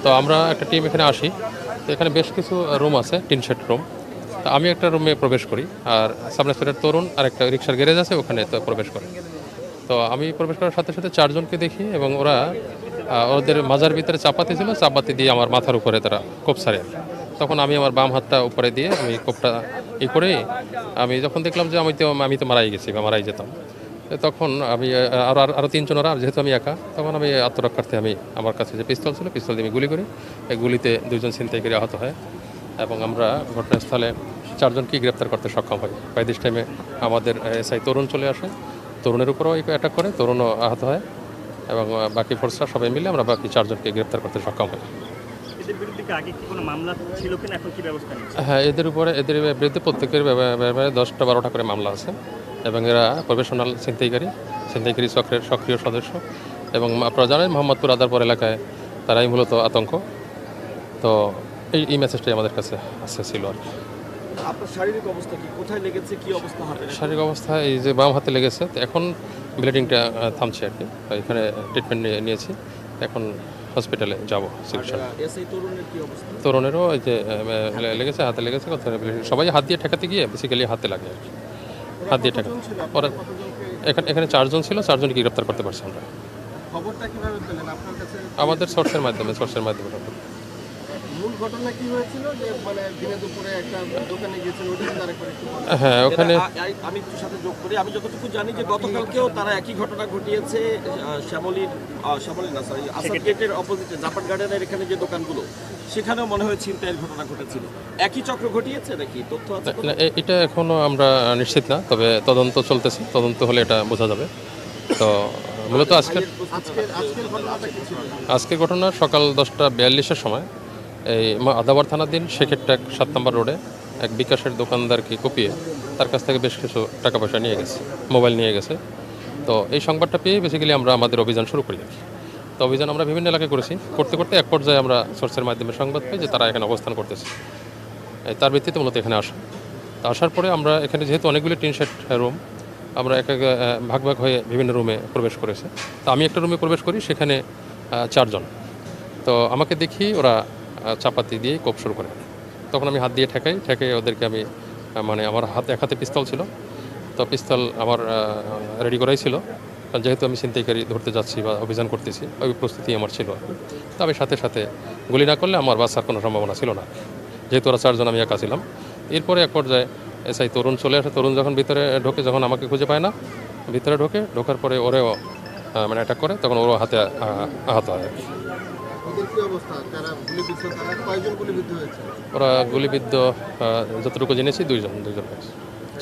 তো আমরা একটা টিম এখানে আসি। তো এখানে বেশ কিছু রুম আছে, টিন শেড রুম। তো আমি একটা রুমে প্রবেশ করি, আর সাব ইন্সপেক্টর তরুণ আর একটা রিক্সার গ্যারেজ আছে, ওখানে তো প্রবেশ করে। তো আমি প্রবেশ করার সাথে সাথে চারজনকে দেখি, এবং ওরা ওদের মাজার ভিতরে চাপাতি ছিল, চাপাতি দিয়ে আমার মাথার উপরে তারা কোপ সারে। তখন আমি আমার বাম হাতটা উপরে দিয়ে আমি কোপটা করে আমি যখন দেখলাম যে আমি তো মারাই গেছি বা মারাই যেতাম। তো তখন আমি আরও তিনজন ওরা, যেহেতু আমি একা, তখন আমি আত্মরক্ষার্থে আমার কাছে যে পিস্তল ছিল, পিস্তল দিয়ে আমি গুলি করি। এই গুলিতে দুইজন ছিনতাইকারী আহত হয়, এবং আমরা ঘটনাস্থলে চারজনকে গ্রেপ্তার করতে সক্ষম হই। বাই দিস টাইমে আমাদের এসআই তরুণ চলে আসে, তরুণের উপরও অ্যাটাক করে, তরুণও আহত হয়, এবং বাকি ফোর্সরা সবাই মিলে আমরা বাকি চারজনকে গ্রেপ্তার করতে সক্ষম হই। হ্যাঁ, এদের বিরুদ্ধে প্রত্যেকের ব্যাপারে 10টা 12টা করে মামলা আছে, এবং এরা প্রফেশনাল ছিনতাইকারী চক্রের সক্রিয় সদস্য। এবং আপনারা জানেন মোহাম্মদপুর আদারপুর এলাকায় তারাই মূলত আতঙ্ক। তো এই মেসেজটাই আমাদের কাছে ছিল আর কি। আপনার শারীরিক অবস্থা কি, কোথায় লেগেছে, কি অবস্থা হাতে? শারীরিক অবস্থা এই যে বাম হাতে লেগেছে, তো এখন ব্লিডিংটা থামছে আর কি। এখানে ট্রিটমেন্ট নিয়েছি, এখন হসপিটালে যাব চিকিৎসা। তরুণেরও এই যে লেগেছে, হাতে লেগেছে, সবাই হাত দিয়ে ঠেকাতে গিয়ে বেসিক্যালি হাতে লাগে আর কি, হাত দিয়ে ঠেকা। ওরা এখানে চারজন ছিল, চারজনকে গ্রেপ্তার করতে পারছি আমরা। আমাদের সোর্সের মাধ্যমে মূল ঘটনা কি হয়েছিল যে মানে দিনে দুপুরে একটা দোকানে গিয়েছিল, ওটা আরেকবার একটু বলেন। হ্যাঁ, ওখানে আমি একটু সাথে যোগ করি। আমি যতটুকু জানি যে গতকালকেও তারা একই ঘটনা ঘটিয়েছে শ্যামলী না সরি আসাদ গেটের অপোজিটে জাপান গার্ডেনের এখানে যে দোকানগুলো, সেখানেও মনে হয় ছিনতাইয়ের ঘটনা ঘটেছিল। একই চক্র ঘটিয়েছে নাকি, তথ্য আছে? এটা এখনো আমরা নিশ্চিত না, তবে তদন্ত চলতেছে, তদন্ত হলে এটা বোঝা যাবে। তো মূলত আজকের ঘটনা সকাল 10টা 42-এর সময় এই আদাবার থানাধীন শেখেরটাক 7 নম্বর রোডে এক বিকাশের দোকানদারকে কুপিয়ে তার কাছ থেকে বেশ কিছু টাকা পয়সা নিয়ে গেছে, মোবাইল নিয়ে গেছে। তো এই সংবাদটা পেয়ে বেসিক্যালি আমরা আমাদের অভিযান শুরু করি আর কি। তো অভিযান আমরা বিভিন্ন এলাকায় করতে করতে এক পর্যায়ে আমরা সোর্সের মাধ্যমে সংবাদ পাই যে তারা এখানে অবস্থান করতেছে। তার ভিত্তিতে মূলত এখানে আসার পরে আমরা এখানে যেহেতু অনেকগুলি টিন শেড রুম, আমরা ভাগ হয়ে বিভিন্ন রুমে প্রবেশ করেছে। তো আমি একটা রুমে প্রবেশ করি, সেখানে চারজন। তো আমাকে দেখি ওরা চাপাতি দিয়ে কোপ শুরু করে। তখন আমি হাত দিয়ে ঠেকাই ওদেরকে। আমি মানে আমার এক হাতে পিস্তল ছিল, তো পিস্তল আমার রেডি করাই ছিল, কারণ যেহেতু আমি ছিনতাইকারী ধরতে যাচ্ছি বা অভিযান করতেছি, ওই প্রস্তুতি আমার ছিল। তো আমি সাথে সাথে গুলি না করলে আমার বাঁচার কোনো সম্ভাবনা ছিল না, যেহেতু ওরা চারজন, আমি একা ছিলাম। এরপরে এক পর্যায়ে এসআই তরুণ চলে আসে। তরুণ যখন ভিতরে ঢোকে, যখন আমাকে খুঁজে পায় না, ভিতরে ঢোকার পরে ওরেও মানে অ্যাটাক করে, তখন ওরও হাতে আহত হয়। ওরা গুলিবিদ্ধ যতটুকু জেনেছি দুইজন হয়েছে।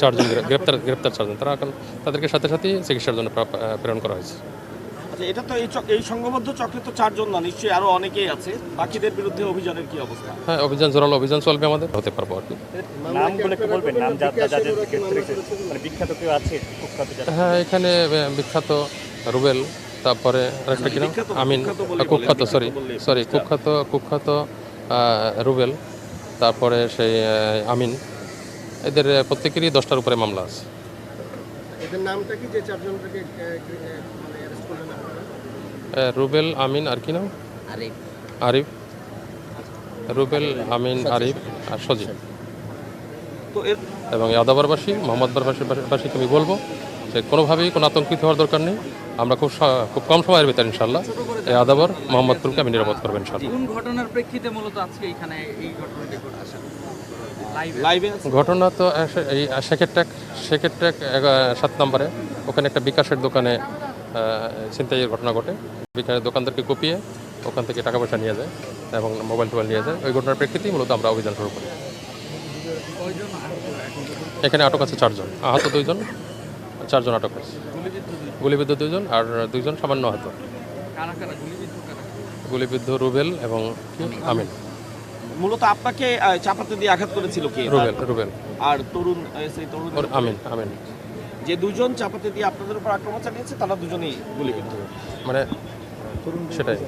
চারজন গ্রেপ্তার চারজন। তারা এখন তাদেরকে সাথে সাথে চিকিৎসার জন্য প্রেরণ করা হয়েছে। আচ্ছা, এটা তো এই সংঘবদ্ধ চক্রে তো চারজন না, নিশ্চয়ই আরো অনেকেই আছে। বাকিদের বিরুদ্ধে অভিযানের কি অবস্থা? হ্যাঁ, জোরালো অভিযান চলবে, আমাদের হতে পারবো আর কি। হ্যাঁ, এখানে বিখ্যাত রুবেল, তারপরে আরেকটা কি নাম, আমিন, কুখ্যাত রুবেল, তারপরে সেই আমিন, এদের প্রত্যেকেরই 10টার উপরে মামলা আছে। এদের নামটা কি, যে চারজনকে রুবেল, আমিন, আর কি নাম, আরিফ, রুবেল, আমিন, আরিফ আর সজিব। তো এবং আদাবরবাসী, মোহাম্মদবাসীকে আমি বলবো যে কোনোভাবেই কোনো আতঙ্কিত হওয়ার দরকার নেই। আমরা খুব কম সময়ের ভিতরে ইনশাল্লাহ এই আদাবর মোহাম্মদপুরকে আমি নিরাপদ করবো ইনশাল্লাহ। কোন ঘটনার প্রেক্ষিতে মূলত আজকে এখানে এই ঘটনাটি ঘটেছে? ঘটনা তো এই শেখেরটাক 7 নম্বরে, ওখানে একটা বিকাশের দোকানে ছিনতাইয়ের ঘটনা ঘটে। বিকাশের দোকানদারকে কুপিয়ে ওখান থেকে টাকা পয়সা নিয়ে যায় এবং মোবাইল টোবাইল নিয়ে যায়। ওই ঘটনার প্রেক্ষিতেই মূলত আমরা অভিযান শুরু করি। এখানে আটক আছে 4জন, আহত 2জন, 4জন আটক আছে। গুলিবিদ্ধ 2জন আর 2জন সামান্য আহত। গুলিবিদ্ধ রুবেল এবং আমিন। মূলত আপনাকে চাপাতি দিয়ে আঘাত করেছিল কে? রুবেল। আর তরুণ আমিন। যে দুজন চাপাতি দিয়ে আপনাদের উপর আক্রমণ চালিয়েছে, তারা দুজনেই গুলিবিদ্ধ, মানে সেটাই।